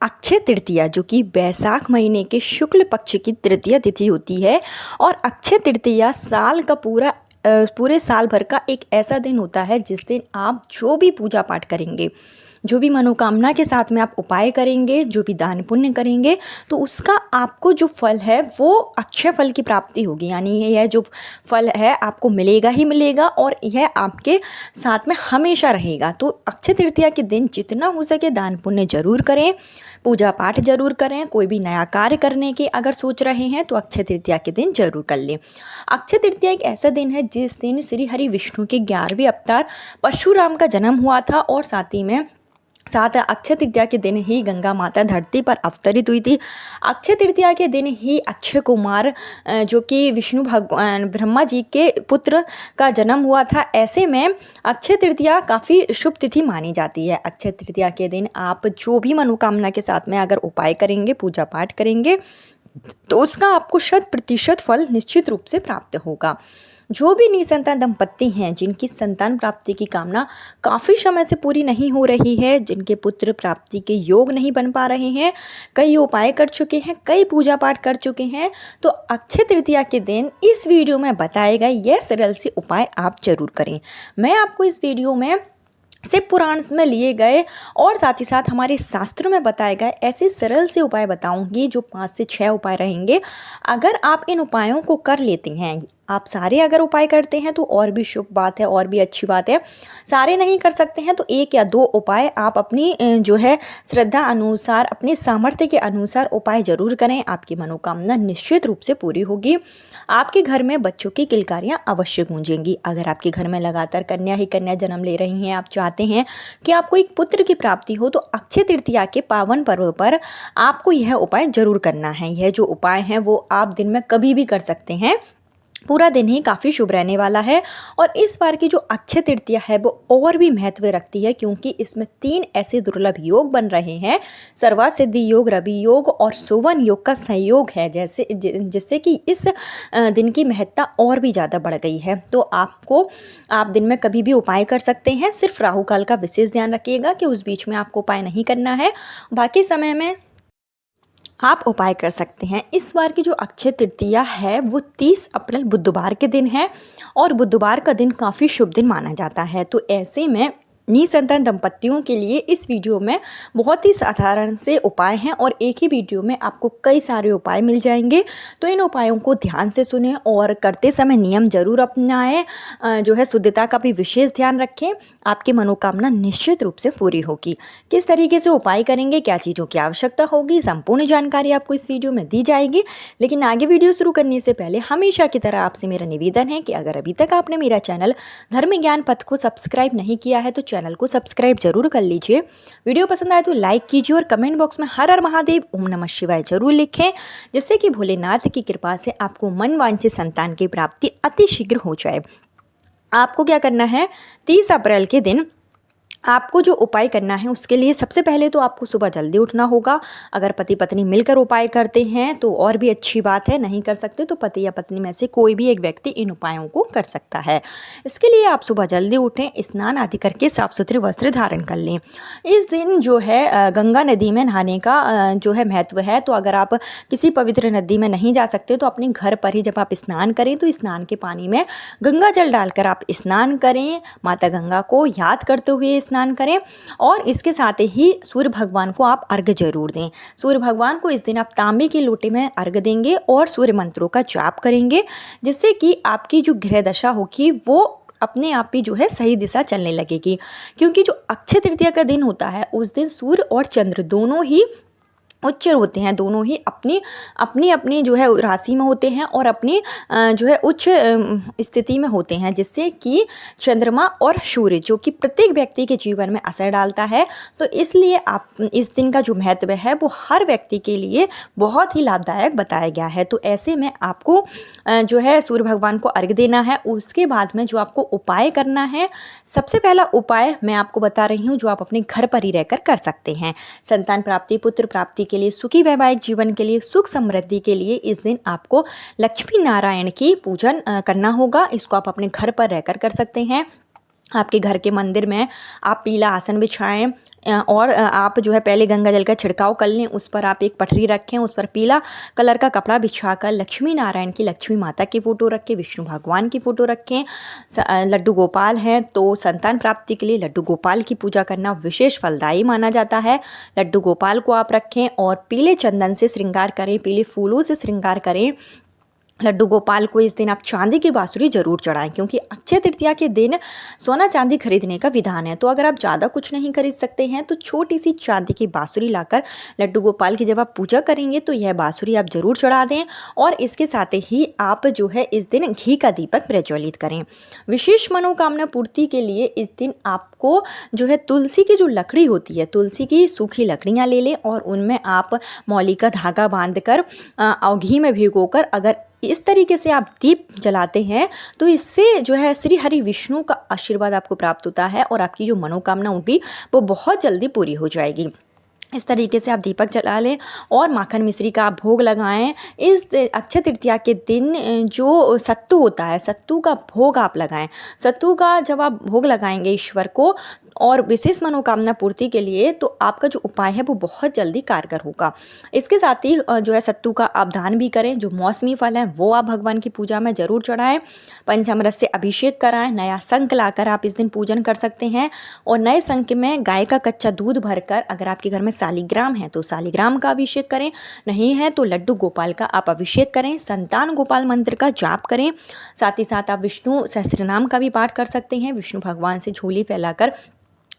अक्षय तृतीया, जो कि बैसाख महीने के शुक्ल पक्ष की तृतीया तिथि होती है। और अक्षय तृतीया साल का पूरे साल भर का एक ऐसा दिन होता है जिस दिन आप जो भी पूजा पाठ करेंगे, जो भी मनोकामना के साथ में आप उपाय करेंगे, जो भी दान पुण्य करेंगे, तो उसका आपको जो फल है वो अक्षय फल की प्राप्ति होगी। यानी यह जो फल है आपको मिलेगा ही मिलेगा और यह आपके साथ में हमेशा रहेगा। तो अक्षय तृतीया के दिन जितना हो सके दान पुण्य जरूर करें, पूजा पाठ जरूर करें। कोई भी नया कार्य करने की अगर सोच रहे हैं तो अक्षय तृतीया के दिन जरूर कर लें। अक्षय तृतीया एक ऐसा दिन है जिस दिन श्री हरि विष्णु के 11वें अवतार परशुराम का जन्म हुआ था और साथ अक्षय तृतीया के दिन ही गंगा माता धरती पर अवतरित हुई थी। अक्षय तृतीया के दिन ही अक्षय कुमार जो कि विष्णु भगवान ब्रह्मा जी के पुत्र का जन्म हुआ था। ऐसे में अक्षय तृतीया काफ़ी शुभ तिथि मानी जाती है। अक्षय तृतीया के दिन आप जो भी मनोकामना के साथ में अगर उपाय करेंगे, पूजा पाठ करेंगे, तो उसका आपको 100% फल निश्चित रूप से प्राप्त होगा। जो भी निसंतान दंपत्ति हैं, जिनकी संतान प्राप्ति की कामना काफ़ी समय से पूरी नहीं हो रही है, जिनके पुत्र प्राप्ति के योग नहीं बन पा रहे हैं, कई उपाय कर चुके हैं, कई पूजा पाठ कर चुके हैं, तो अक्षय तृतीया के दिन इस वीडियो में बताए गए यह सरल से उपाय आप जरूर करें। मैं आपको इस वीडियो में शिव पुराण में लिए गए और साथ ही साथ हमारे शास्त्रों में बताए गए ऐसे सरल से उपाय बताऊंगी जो 5 से 6 उपाय रहेंगे। अगर आप इन उपायों को कर लेते हैं, आप सारे अगर उपाय करते हैं तो और भी शुभ बात है और भी अच्छी बात है। सारे नहीं कर सकते हैं तो 1 या 2 उपाय आप अपनी जो है श्रद्धा अनुसार, अपने सामर्थ्य के अनुसार उपाय जरूर करें। आपकी मनोकामना निश्चित रूप से पूरी होगी। आपके घर में बच्चों की किलकारियाँ अवश्य गूंजेंगी। अगर आपके घर में लगातार कन्या ही कन्या जन्म ले रही हैं, आप चाहते हैं कि आपको एक पुत्र की प्राप्ति हो, तो अक्षय तृतीया के पावन पर्व पर आपको यह उपाय जरूर करना है। यह जो उपाय हैं वो आप दिन में कभी भी कर सकते हैं। पूरा दिन ही काफ़ी शुभ रहने वाला है। और इस बार की जो अक्षय तृतीया है वो और भी महत्व रखती है क्योंकि इसमें 3 ऐसे दुर्लभ योग बन रहे हैं। सर्वासिद्धि योग, रवि योग और सुवन योग का संयोग है, जिससे कि इस दिन की महत्ता और भी ज़्यादा बढ़ गई है। तो आप दिन में कभी भी उपाय कर सकते हैं। सिर्फ राहु काल का विशेष ध्यान रखिएगा कि उस बीच में आपको उपाय नहीं करना है, बाकी समय में आप उपाय कर सकते हैं। इस बार की जो अक्षय तृतीया है वो 30 अप्रैल बुधवार के दिन है और बुधवार का दिन काफ़ी शुभ दिन माना जाता है। तो ऐसे में निसंतान दंपत्तियों के लिए इस वीडियो में बहुत ही साधारण से उपाय हैं और एक ही वीडियो में आपको कई सारे उपाय मिल जाएंगे। तो इन उपायों को ध्यान से सुनें और करते समय नियम जरूर अपनाएं। जो है शुद्धता का भी विशेष ध्यान रखें। आपकी मनोकामना निश्चित रूप से पूरी होगी। किस तरीके से उपाय करेंगे, क्या चीज़ों की आवश्यकता होगी, संपूर्ण जानकारी आपको इस वीडियो में दी जाएगी। लेकिन आगे वीडियो शुरू करने से पहले हमेशा की तरह आपसे मेरा निवेदन है कि अगर अभी तक आपने मेरा चैनल धर्म ज्ञान पथ को सब्सक्राइब नहीं किया है तो चैनल को सब्सक्राइब जरूर कर लीजिए। वीडियो पसंद आए तो लाइक कीजिए और कमेंट बॉक्स में हर हर महादेव, ओम नमः शिवाय जरूर लिखें, जिससे कि भोलेनाथ की कृपा से आपको मनवांछित संतान की प्राप्ति अति शीघ्र हो जाए। आपको क्या करना है, 30 अप्रैल के दिन आपको जो उपाय करना है उसके लिए सबसे पहले तो आपको सुबह जल्दी उठना होगा। अगर पति पत्नी मिलकर उपाय करते हैं तो और भी अच्छी बात है, नहीं कर सकते तो पति या पत्नी में से कोई भी एक व्यक्ति इन उपायों को कर सकता है। इसके लिए आप सुबह जल्दी उठें, स्नान आदि करके साफ सुथरे वस्त्र धारण कर लें। इस दिन जो है गंगा नदी में नहाने का जो है महत्व है। तो अगर आप किसी पवित्र नदी में नहीं जा सकते तो अपने घर पर ही जब आप स्नान करें तो स्नान के पानी में गंगा जल डालकर आप स्नान करें, माता गंगा को याद करते हुए स्नान करें। और इसके साथ ही सूर्य भगवान को आप अर्घ्य जरूर दें। सूर्य भगवान को इस दिन आप तांबे के लोटे में अर्घ्य देंगे और सूर्य मंत्रों का जाप करेंगे, जिससे कि आपकी जो ग्रह दशा होगी वो अपने आप ही जो है सही दिशा चलने लगेगी। क्योंकि जो अक्षय तृतीया का दिन होता है उस दिन सूर्य और चंद्र दोनों ही उच्च होते हैं, दोनों ही अपनी जो है राशि में होते हैं और अपनी जो है उच्च स्थिति में होते हैं, जिससे कि चंद्रमा और सूर्य जो कि प्रत्येक व्यक्ति के जीवन में असर डालता है। तो इसलिए आप इस दिन का जो महत्व है वो हर व्यक्ति के लिए बहुत ही लाभदायक बताया गया है। तो ऐसे में आपको जो है सूर्य भगवान को अर्घ्य देना है। उसके बाद में जो आपको उपाय करना है, सबसे पहला उपाय मैं आपको बता रही हूँ जो आप अपने घर पर ही रहकर कर सकते हैं। संतान प्राप्ति, पुत्र प्राप्ति के लिए, सुखी वैवाहिक जीवन के लिए, सुख समृद्धि के लिए इस दिन आपको लक्ष्मी नारायण की पूजन करना होगा। इसको आप अपने घर पर रहकर कर सकते हैं। आपके घर के मंदिर में आप पीला आसन बिछाएं, और आप जो है पहले गंगा जल का छिड़काव कर लें। उस पर आप एक पटरी रखें, उस पर पीला कलर का कपड़ा बिछाकर लक्ष्मी नारायण की, लक्ष्मी माता की फ़ोटो रखें, विष्णु भगवान की फ़ोटो रखें। लड्डू गोपाल हैं तो संतान प्राप्ति के लिए लड्डू गोपाल की पूजा करना विशेष फलदायी माना जाता है। लड्डू गोपाल को आप रखें और पीले चंदन से श्रृंगार करें, पीले फूलों से श्रृंगार करें। लड्डू गोपाल को इस दिन आप चांदी की बांसुरी जरूर चढ़ाएं, क्योंकि अक्षय तृतीया के दिन सोना चांदी खरीदने का विधान है। तो अगर आप ज़्यादा कुछ नहीं खरीद सकते हैं तो छोटी सी चांदी की बांसुरी लाकर लड्डू गोपाल की जब आप पूजा करेंगे तो यह बांसुरी आप जरूर चढ़ा दें। और इसके साथ ही आप जो है इस दिन घी का दीपक प्रज्वलित करें। विशेष मनोकामना पूर्ति के लिए इस दिन आपको जो है तुलसी की जो लकड़ी होती है, तुलसी की सूखी लकड़ियाँ ले लें और उनमें आप मौली का धागा बांधकर और घी में भिगोकर अगर इस तरीके से आप दीप जलाते हैं तो इससे जो है श्री हरि विष्णु का आशीर्वाद आपको प्राप्त होता है और आपकी जो मनोकामना होगी वो बहुत जल्दी पूरी हो जाएगी। इस तरीके से आप दीपक जला लें और माखन मिश्री का आप भोग लगाएं। इस अक्षय तृतीया के दिन जो सत्तू होता है, सत्तू का भोग आप लगाएं। सत्तू का जब आप भोग लगाएंगे ईश्वर को और विशेष मनोकामना पूर्ति के लिए, तो आपका जो उपाय है वो बहुत जल्दी कारगर होगा। इसके साथ ही जो है सत्तू का आप दान भी करें। जो मौसमी फल हैं वो आप भगवान की पूजा में ज़रूर चढ़ाएं। पंचामृत से अभिषेक कराएं। नया शंख लाकर आप इस दिन पूजन कर सकते हैं और नए शंख में गाय का कच्चा दूध भरकर, अगर आपके घर में शालिग्राम है तो शालिग्राम का अभिषेक करें, नहीं है तो लड्डू गोपाल का आप अभिषेक करें। संतान गोपाल मंत्र का जाप करें। साथ ही साथ आप विष्णु सहस्त्रनाम का भी पाठ कर सकते हैं। विष्णु भगवान से झोली फैलाकर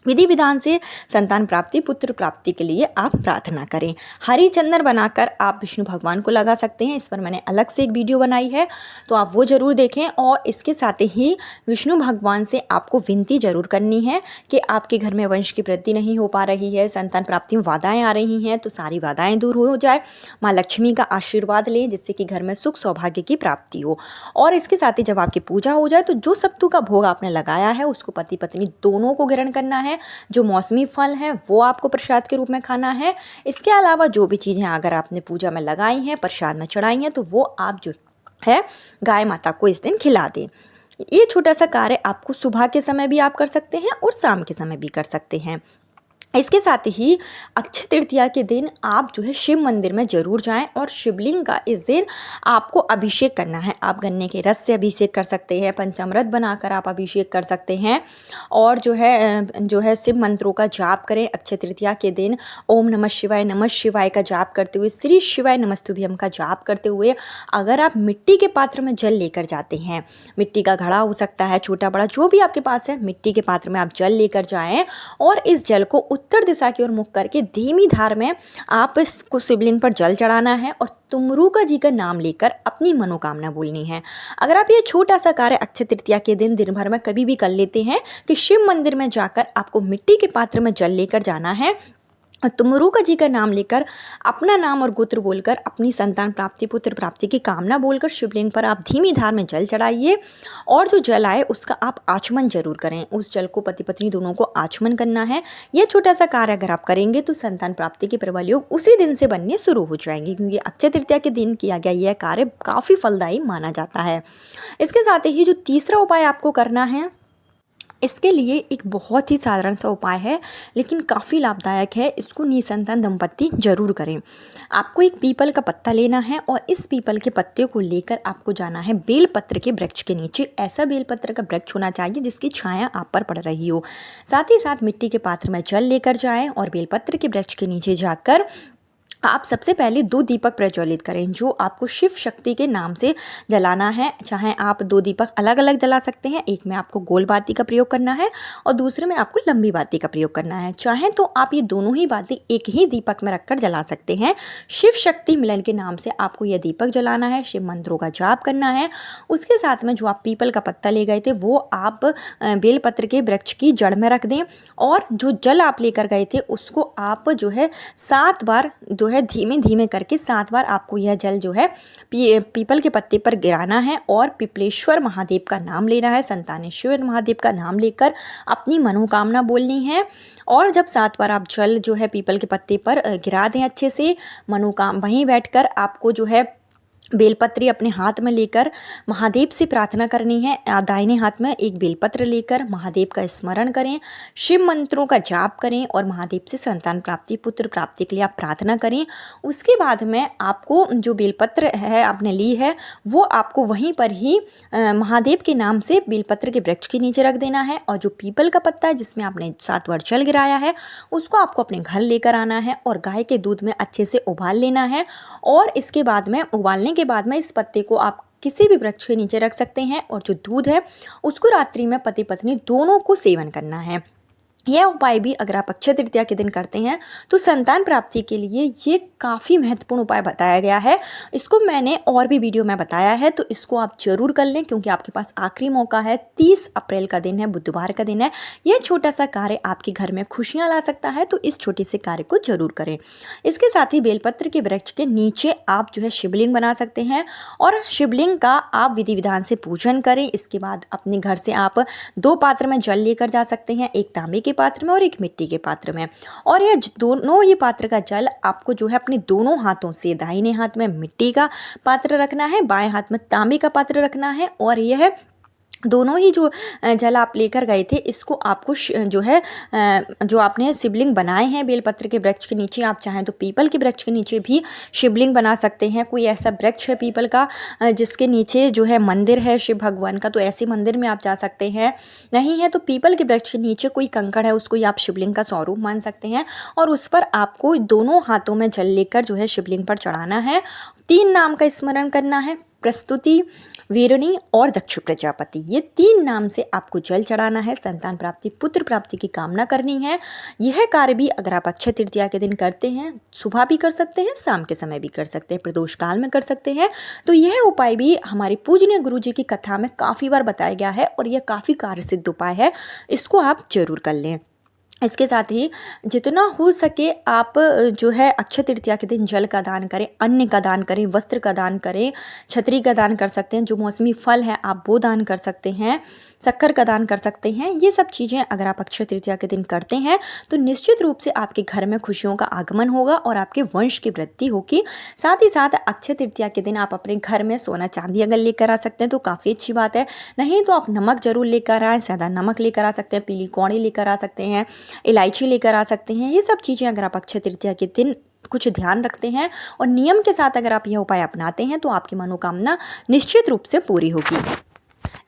विधि विधान से संतान प्राप्ति, पुत्र प्राप्ति के लिए आप प्रार्थना करें। हरी चंदन बनाकर आप विष्णु भगवान को लगा सकते हैं। इस पर मैंने अलग से एक वीडियो बनाई है तो आप वो ज़रूर देखें। और इसके साथ ही विष्णु भगवान से आपको विनती जरूर करनी है कि आपके घर में वंश की वृद्धि नहीं हो पा रही है, संतान प्राप्ति में बाधाएँ आ रही हैं, तो सारी बाधाएँ दूर हो जाए। माँ लक्ष्मी का आशीर्वाद लें जिससे कि घर में सुख सौभाग्य की प्राप्ति हो। और इसके साथ ही जब आपकी पूजा हो जाए तो जो सत्तू का भोग आपने लगाया है उसको पति पत्नी दोनों को ग्रहण करना है। जो मौसमी फल हैं वो आपको प्रसाद के रूप में खाना है। इसके अलावा जो भी चीज़ें अगर आपने पूजा में लगाई हैं, प्रसाद में चढ़ाई हैं, तो वो आप जो है गाय माता को इस दिन खिला दें। ये छोटा सा कार्य आपको सुबह के समय भी आप कर सकते हैं और शाम के समय भी कर सकते हैं। इसके साथ ही अक्षय तृतीया के दिन आप जो है शिव मंदिर में ज़रूर जाएं और शिवलिंग का इस दिन आपको अभिषेक करना है। आप गन्ने के रस से अभिषेक कर सकते हैं, पंचामृत बनाकर आप अभिषेक कर सकते हैं और जो है शिव मंत्रों का जाप करें। अक्षय तृतीया के दिन ओम नमः शिवाय का जाप करते हुए, श्री शिवाय नमस्तुभ्यम का जाप करते हुए अगर आप मिट्टी के पात्र में जल लेकर जाते हैं, मिट्टी का घड़ा हो सकता है, छोटा बड़ा जो भी आपके पास है, मिट्टी के पात्र में आप जल लेकर जाएँ और इस जल को उत्तर दिशा की ओर मुख करके धीमी धार में आप इसको शिवलिंग पर जल चढ़ाना है और तुमरूका जी का नाम लेकर अपनी मनोकामना बोलनी है। अगर आप ये छोटा सा कार्य अक्षय तृतीया के दिन भर में कभी भी कर लेते हैं कि शिव मंदिर में जाकर आपको मिट्टी के पात्र में जल लेकर जाना है, तुमरूका जी का नाम लेकर अपना नाम और गोत्र बोलकर अपनी संतान प्राप्ति, पुत्र प्राप्ति की कामना बोलकर शिवलिंग पर आप धीमी धार में जल चढ़ाइए और जो जल आए उसका आप आचमन जरूर करें। उस जल को पति पत्नी दोनों को आचमन करना है। यह छोटा सा कार्य अगर आप करेंगे तो संतान प्राप्ति के प्रबल योग उसी दिन से बनने शुरू हो जाएंगे, क्योंकि अक्षय तृतीया के दिन किया गया यह कार्य काफ़ी फलदायी माना जाता है। इसके साथ ही जो तीसरा उपाय आपको करना है, इसके लिए एक बहुत ही साधारण सा उपाय है लेकिन काफ़ी लाभदायक है। इसको निसंतान दंपत्ति जरूर करें। आपको एक पीपल का पत्ता लेना है और इस पीपल के पत्ते को लेकर आपको जाना है बेलपत्र के वृक्ष के नीचे। ऐसा बेलपत्र का वृक्ष होना चाहिए जिसकी छाया आप पर पड़ रही हो। साथ ही साथ मिट्टी के पात्र में जल लेकर जाएं और बेलपत्र के वृक्ष के नीचे जाकर आप सबसे पहले 2 दीपक प्रज्वलित करें जो आपको शिव शक्ति के नाम से जलाना है। चाहे आप 2 दीपक अलग अलग जला सकते हैं, एक में आपको गोल बाती का प्रयोग करना है और दूसरे में आपको लंबी बाती का प्रयोग करना है। चाहे तो आप ये दोनों ही बाती एक ही दीपक में रखकर जला सकते हैं। शिव शक्ति मिलन के नाम से आपको यह दीपक जलाना है, शिव मंत्रों का जाप करना है। उसके साथ में जो आप पीपल का पत्ता ले गए थे वो आप बेलपत्र के वृक्ष की जड़ में रख दें और जो जल आप लेकर गए थे उसको आप जो है 7 बार जो है धीमे धीमे करके 7 बार आपको यह जल जो है पीपल के पत्ते पर गिराना है और पिपलेश्वर महादेव का नाम लेना है, संतानेश्वर महादेव का नाम लेकर अपनी मनोकामना बोलनी है। और जब 7 बार आप जल जो है पीपल के पत्ते पर गिरा दें अच्छे से, वहीं बैठकर आपको जो है बेलपत्री अपने हाथ में लेकर महादेव से प्रार्थना करनी है। दाहिने हाथ में एक बेलपत्र लेकर महादेव का स्मरण करें, शिव मंत्रों का जाप करें और महादेव से संतान प्राप्ति, पुत्र प्राप्ति के लिए आप प्रार्थना करें। उसके बाद में आपको जो बेलपत्र है आपने ली है वो आपको वहीं पर ही महादेव के नाम से बेलपत्र के वृक्ष के नीचे रख देना है। और जो पीपल का पत्ता है जिसमें आपने 7 बार जल गिराया है उसको आपको अपने घर लेकर आना है और गाय के दूध में अच्छे से उबाल लेना है। और इसके बाद में उबालने के बाद में इस पत्ते को आप किसी भी वृक्ष के नीचे रख सकते हैं और जो दूध है उसको रात्रि में पति पत्नी दोनों को सेवन करना है। यह उपाय भी अगर आप अक्षय तृतीया के दिन करते हैं तो संतान प्राप्ति के लिए ये काफ़ी महत्वपूर्ण उपाय बताया गया है। इसको मैंने और भी वीडियो में बताया है तो इसको आप जरूर कर लें क्योंकि आपके पास आखिरी मौका है। 30 अप्रैल का दिन है, बुधवार का दिन है। यह छोटा सा कार्य आपके घर में खुशियाँ ला सकता है तो इस छोटे से कार्य को जरूर करें। इसके साथ ही बेलपत्र के वृक्ष के नीचे आप जो है शिवलिंग बना सकते हैं और शिवलिंग का आप विधि विधान से पूजन करें। इसके बाद अपने घर से आप 2 पात्र में जल लेकर जा सकते हैं, एक तांबे के पात्र में और एक मिट्टी के पात्र में। और यह दोनों ही पात्र का जल आपको जो है अपने दोनों हाथों से दाहिने हाथ में मिट्टी का पात्र रखना है, बाएं हाथ में तांबे का पात्र रखना है। और यह दोनों ही जो जल आप लेकर गए थे इसको आपको जो है जो आपने शिवलिंग बनाए हैं बेलपत्र के वृक्ष के नीचे, आप चाहें तो पीपल के वृक्ष के नीचे भी शिवलिंग बना सकते हैं। कोई ऐसा वृक्ष है पीपल का जिसके नीचे जो है मंदिर है शिव भगवान का तो ऐसे मंदिर में आप जा सकते हैं। नहीं है तो पीपल के वृक्ष के नीचे कोई कंकड़ है उसको आप शिवलिंग का स्वरूप मान सकते हैं और उस पर आपको दोनों हाथों में जल लेकर जो है शिवलिंग पर चढ़ाना है। 3 नाम का स्मरण करना है, प्रस्तुति, वीरणी और दक्ष प्रजापति। ये 3 नाम से आपको जल चढ़ाना है। संतान प्राप्ति, पुत्र प्राप्ति की कामना करनी है। यह कार्य भी अगर आप अक्षय तृतीया के दिन करते हैं, सुबह भी कर सकते हैं, शाम के समय भी कर सकते हैं, प्रदोष काल में कर सकते हैं। तो यह उपाय भी हमारे पूजनीय गुरु जी की कथा में काफ़ी बार बताया गया है और यह काफ़ी कार्यसिद्ध उपाय है। इसको आप जरूर कर लें। इसके साथ ही जितना हो सके आप जो है अक्षय तृतीया के दिन जल का दान करें, अन्न का दान करें, वस्त्र का दान करें, छतरी का दान कर सकते हैं, जो मौसमी फल है आप वो दान कर सकते हैं, शक्कर का दान कर सकते हैं। ये सब चीज़ें अगर आप अक्षय तृतीया के दिन करते हैं तो निश्चित रूप से आपके घर में खुशियों का आगमन होगा और आपके वंश की वृद्धि होगी। साथ ही साथ अक्षय तृतीया के दिन आप अपने घर में सोना चांदी अगर लेकर आ सकते हैं तो काफ़ी अच्छी बात है। नहीं तो आप नमक जरूर लेकर आएँ, सादा नमक लेकर आ सकते हैं, पीली कौड़ी लेकर आ सकते हैं, इलायची लेकर आ सकते हैं। ये सब चीज़ें अगर आप अक्षय तृतीया के दिन कुछ ध्यान रखते हैं और नियम के साथ अगर आप यह उपाय अपनाते हैं तो आपकी मनोकामना निश्चित रूप से पूरी होगी।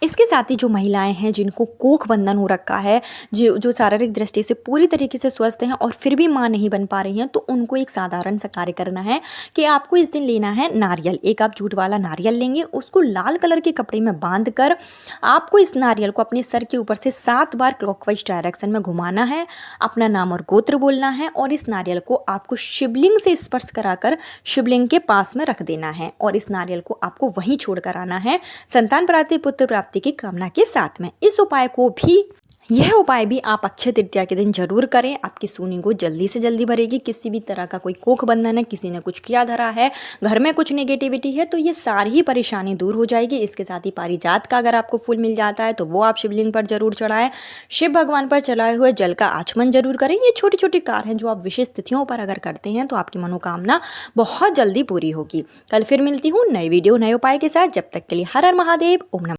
इसके साथ ही जो महिलाएं हैं जिनको कोख बंधन हो रखा है, जो शारीरिक दृष्टि से पूरी तरीके से स्वस्थ हैं और फिर भी मां नहीं बन पा रही हैं, तो उनको एक साधारण सा कार्य करना है कि आपको इस दिन लेना है नारियल। एक आप जूट वाला नारियल लेंगे, उसको लाल कलर के कपड़े में बांध कर आपको इस नारियल को अपने सर के ऊपर से 7 बार क्लॉकवाइज डायरेक्शन में घुमाना है, अपना नाम और गोत्र बोलना है और इस नारियल को आपको शिवलिंग से स्पर्श कराकर शिवलिंग के पास में रख देना है और इस नारियल को आपको वहीं छोड़ कर आना है संतान प्राप्ति, पुत्र प्राप्ति की कामना के साथ में। इस उपाय को भी यह उपाय भी आप अक्षय तृतीया के दिन जरूर करें। आपकी सोनी को जल्दी से जल्दी भरेगी। किसी भी तरह का कोई कोख बंधन है, किसी ने कुछ किया धरा है, घर में कुछ नेगेटिविटी है तो ये सारी ही परेशानी दूर हो जाएगी। इसके साथ ही पारिजात का अगर आपको फूल मिल जाता है तो वो आप शिवलिंग पर जरूर चढ़ाएं। शिव भगवान पर चढ़ाए हुए जल का आचमन जरूर करें। ये छोटे छोटे कार्य हैं जो आप विशेष तिथियों पर अगर करते हैं तो आपकी मनोकामना बहुत जल्दी पूरी होगी। कल फिर मिलती हूँ नई वीडियो नए उपाय के साथ। जब तक के लिए हर हर महादेव, ओम नमः।